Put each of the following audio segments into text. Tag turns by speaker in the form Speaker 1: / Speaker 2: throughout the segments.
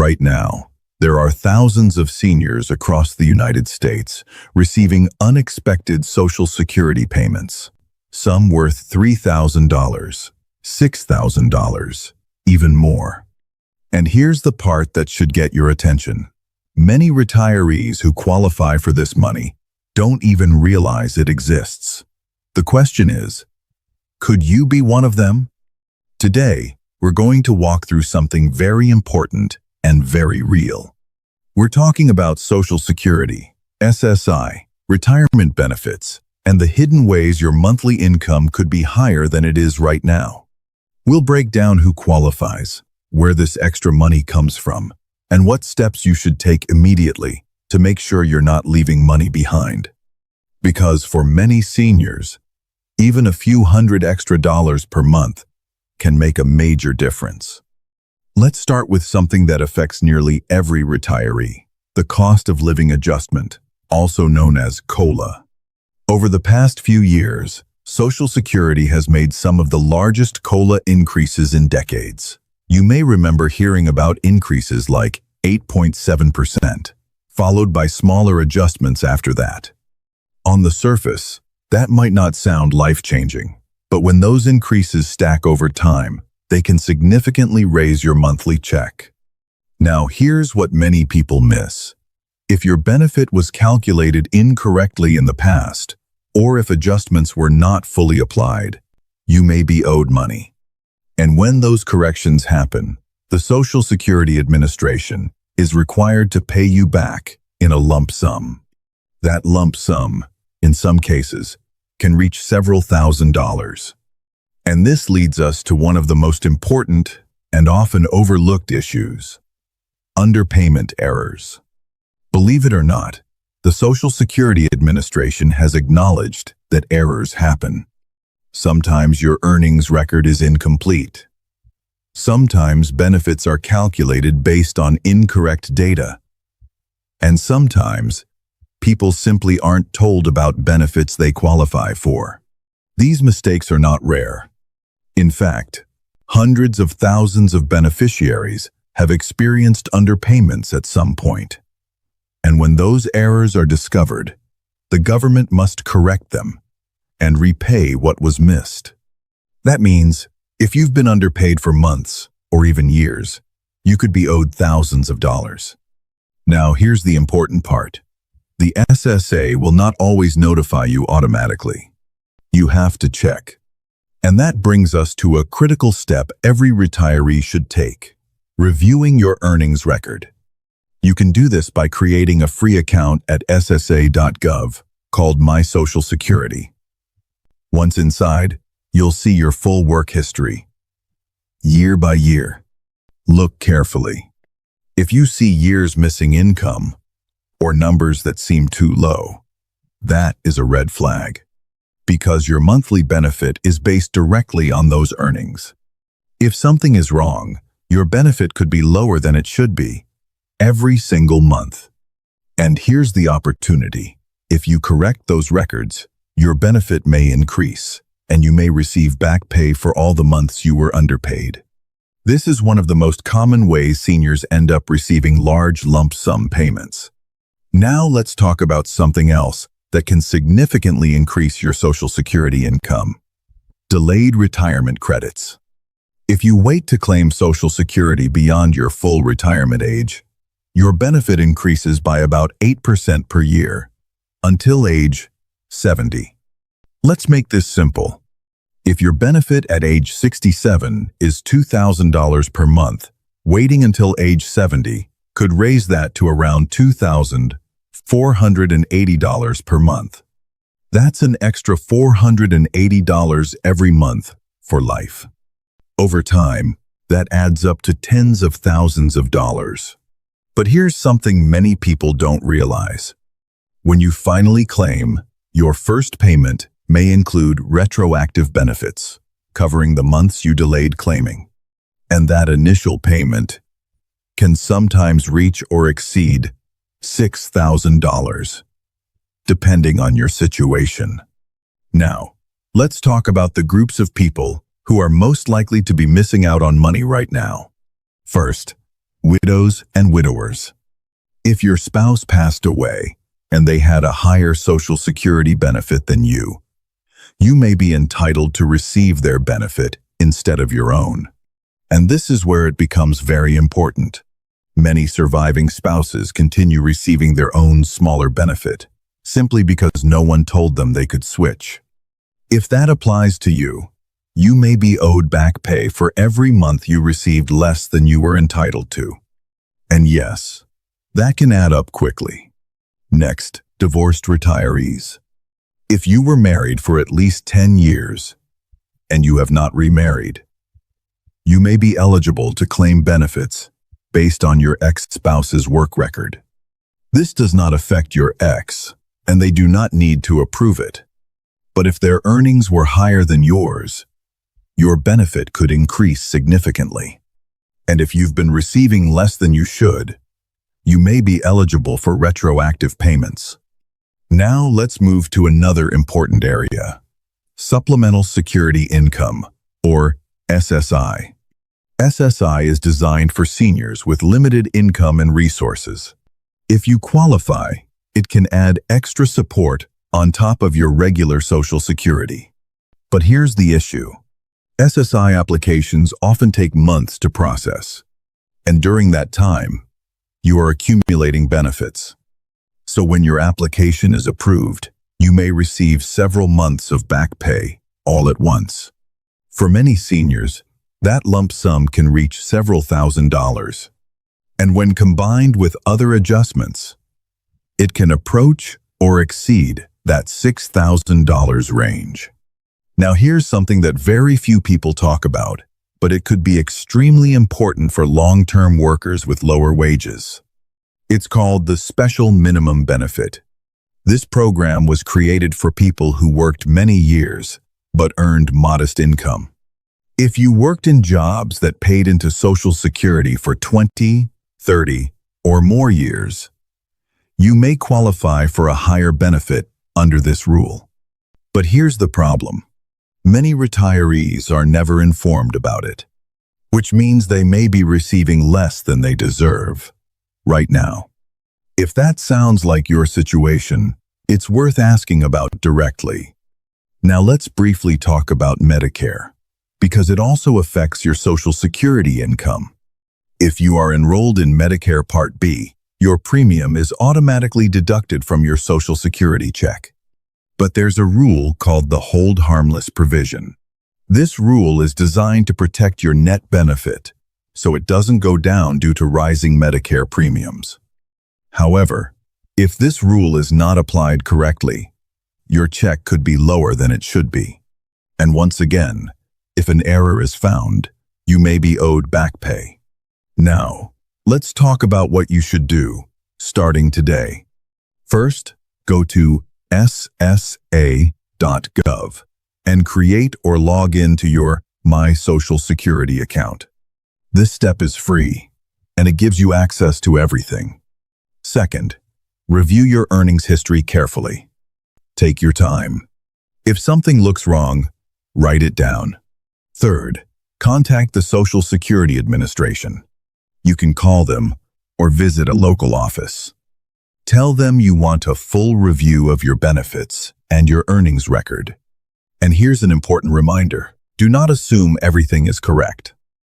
Speaker 1: Right now, there are thousands of seniors across the United States receiving unexpected Social Security payments, some worth $3,000, $6,000, even more. And here's the part that should get your attention. Many retirees who qualify for this money don't even realize it exists. The question is, could you be one of them? Today, we're going to walk through something very important and very real. We're talking about Social Security, SSI, retirement benefits, and the hidden ways your monthly income could be higher than it is right now. We'll break down who qualifies, where this extra money comes from, and what steps you should take immediately to make sure you're not leaving money behind. Because for many seniors, even a few hundred extra dollars per month can make a major difference. Let's start with something that affects nearly every retiree, the cost of living adjustment, also known as COLA. Over the past few years, Social Security has made some of the largest COLA increases in decades. You may remember hearing about increases like 8.7%, followed by smaller adjustments after that. On the surface, that might not sound life-changing, but when those increases stack over time, they can significantly raise your monthly check. Now, here's what many people miss. If your benefit was calculated incorrectly in the past, or if adjustments were not fully applied, you may be owed money. And when those corrections happen, the Social Security Administration is required to pay you back in a lump sum. That lump sum, in some cases, can reach several $1,000s. And this leads us to one of the most important and often overlooked issues: underpayment errors. Believe it or not, the Social Security Administration has acknowledged that errors happen. Sometimes your earnings record is incomplete. Sometimes benefits are calculated based on incorrect data. And sometimes, people simply aren't told about benefits they qualify for. These mistakes are not rare. In fact, hundreds of thousands of beneficiaries have experienced underpayments at some point. And when those errors are discovered, the government must correct them and repay what was missed. That means, if you've been underpaid for months or even years, you could be owed thousands of dollars. Now, here's the important part. The SSA will not always notify you automatically. You have to check. And that brings us to a critical step every retiree should take: reviewing your earnings record. You can do this by creating a free account at ssa.gov called My Social Security. Once inside, you'll see your full work history, year by year. Look carefully. If you see years missing income or numbers that seem too low, that is a red flag, because your monthly benefit is based directly on those earnings. If something is wrong, your benefit could be lower than it should be every single month. And here's the opportunity. If you correct those records, your benefit may increase, and you may receive back pay for all the months you were underpaid. This is one of the most common ways seniors end up receiving large lump sum payments. Now let's talk about something else that can significantly increase your Social Security income: delayed retirement credits. If you wait to claim Social Security beyond your full retirement age, your benefit increases by about 8% per year, until age 70. Let's make this simple. If your benefit at age 67 is $2,000 per month, waiting until age 70 could raise that to around $2,480 per month. That's an extra $480 every month for life. Over time, that adds up to tens of thousands of dollars. But here's something many people don't realize. When you finally claim, your first payment may include retroactive benefits, covering the months you delayed claiming. And that initial payment can sometimes reach or exceed $6,000, depending on your situation. Now, let's talk about the groups of people who are most likely to be missing out on money right now. First, Widows and widowers. If your spouse passed away and they had a higher Social Security benefit than you may be entitled to receive their benefit instead of your own. And this is where it becomes very important. Many surviving spouses continue receiving their own smaller benefit, simply because no one told them they could switch. If that applies to you, you may be owed back pay for every month you received less than you were entitled to. And yes, that can add up quickly. Next, divorced retirees. If you were married for at least 10 years and you have not remarried, you may be eligible to claim benefits based on your ex-spouse's work record. This does not affect your ex, and they do not need to approve it. But if their earnings were higher than yours, your benefit could increase significantly. And if you've been receiving less than you should, you may be eligible for retroactive payments. Now let's move to another important area: Supplemental Security Income, or SSI. SSI is designed for seniors with limited income and resources. If you qualify, it can add extra support on top of your regular Social Security. But here's the issue. SSI applications often take months to process, and during that time, you are accumulating benefits. So when your application is approved, you may receive several months of back pay all at once. For many seniors, that lump sum can reach several $1,000s. And when combined with other adjustments, it can approach or exceed that $6,000 range. Now here's something that very few people talk about, but it could be extremely important for long-term workers with lower wages. It's called the Special Minimum Benefit. This program was created for people who worked many years but earned modest income. If you worked in jobs that paid into Social Security for 20, 30, or more years, you may qualify for a higher benefit under this rule. But here's the problem. Many retirees are never informed about it, which means they may be receiving less than they deserve right now. If that sounds like your situation, it's worth asking about directly. Now let's briefly talk about Medicare, because it also affects your Social Security income. If you are enrolled in Medicare Part B, your premium is automatically deducted from your Social Security check. But there's a rule called the Hold Harmless provision. This rule is designed to protect your net benefit, so it doesn't go down due to rising Medicare premiums. However, if this rule is not applied correctly, your check could be lower than it should be. And once again, if an error is found, you may be owed back pay. Now, let's talk about what you should do, starting today. First, go to ssa.gov and create or log into your My Social Security account. This step is free, and it gives you access to everything. Second, review your earnings history carefully. Take your time. If something looks wrong, write it down. Third, contact the Social Security Administration. You can call them or visit a local office. Tell them you want a full review of your benefits and your earnings record. And here's an important reminder. Do not assume everything is correct.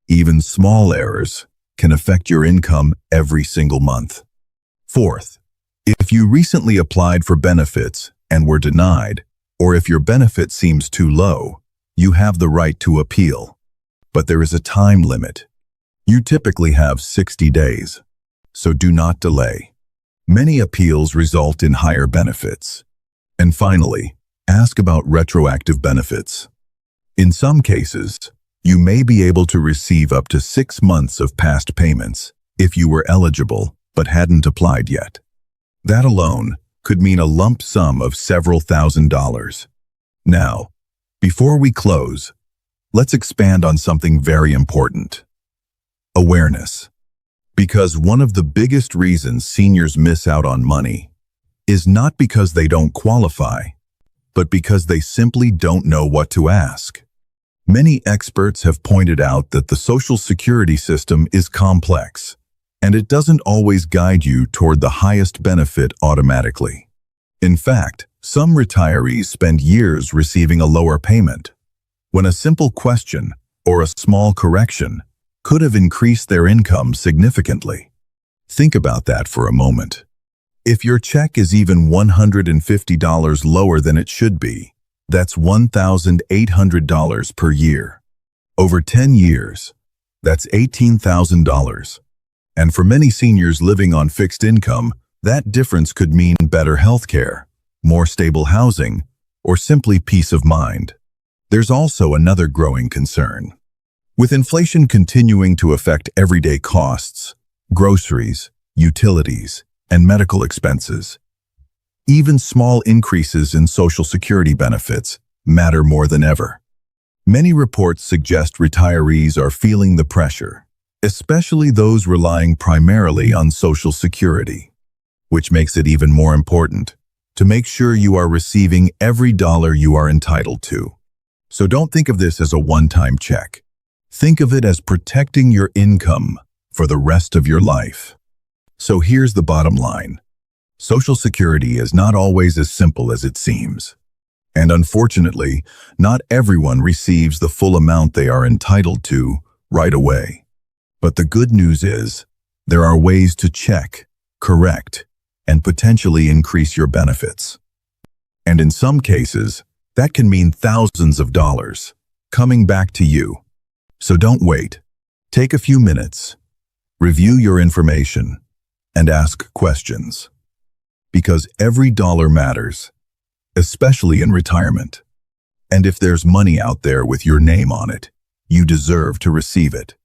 Speaker 1: Even small errors can affect your income every single month. Fourth, if you recently applied for benefits and were denied, or if your benefit seems too low, you have the right to appeal. But there is a time limit. You typically have 60 days, so do not delay. Many appeals result in higher benefits. And finally, ask about retroactive benefits. In some cases, you may be able to receive up to 6 months of past payments if you were eligible but hadn't applied yet. That alone could mean a lump sum of several $1,000s. Now, before we close, let's expand on something very important: awareness. Because one of the biggest reasons seniors miss out on money is not because they don't qualify, but because they simply don't know what to ask. Many experts have pointed out that the Social Security system is complex, And it doesn't always guide you toward the highest benefit automatically. In fact, some retirees spend years receiving a lower payment, when a simple question or a small correction could have increased their income significantly. Think about that for a moment. If your check is even $150 lower than it should be, that's $1,800 per year. Over 10 years, that's $18,000. And for many seniors living on fixed income, that difference could mean better health care, more stable housing, or simply peace of mind. There's also another growing concern. With inflation continuing to affect everyday costs, groceries, utilities, and medical expenses, even small increases in Social Security benefits matter more than ever. Many reports suggest retirees are feeling the pressure, especially those relying primarily on Social Security, which makes it even more important to make sure you are receiving every dollar you are entitled to. So don't think of this as a one-time check. Think of it as protecting your income for the rest of your life. So here's the bottom line. Social Security is not always as simple as it seems. And unfortunately, not everyone receives the full amount they are entitled to right away. But the good news is, there are ways to check, correct, and potentially increase your benefits. And in some cases, that can mean thousands of dollars coming back to you. So don't wait. Take a few minutes, review your information, and ask questions. Because every dollar matters, especially in retirement. And if there's money out there with your name on it, you deserve to receive it.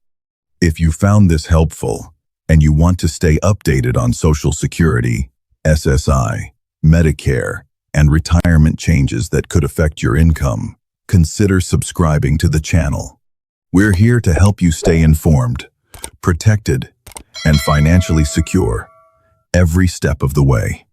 Speaker 1: If you found this helpful and you want to stay updated on Social Security, SSI, Medicare, and retirement changes that could affect your income, consider subscribing to the channel. We're here to help you stay informed, protected, and financially secure every step of the way.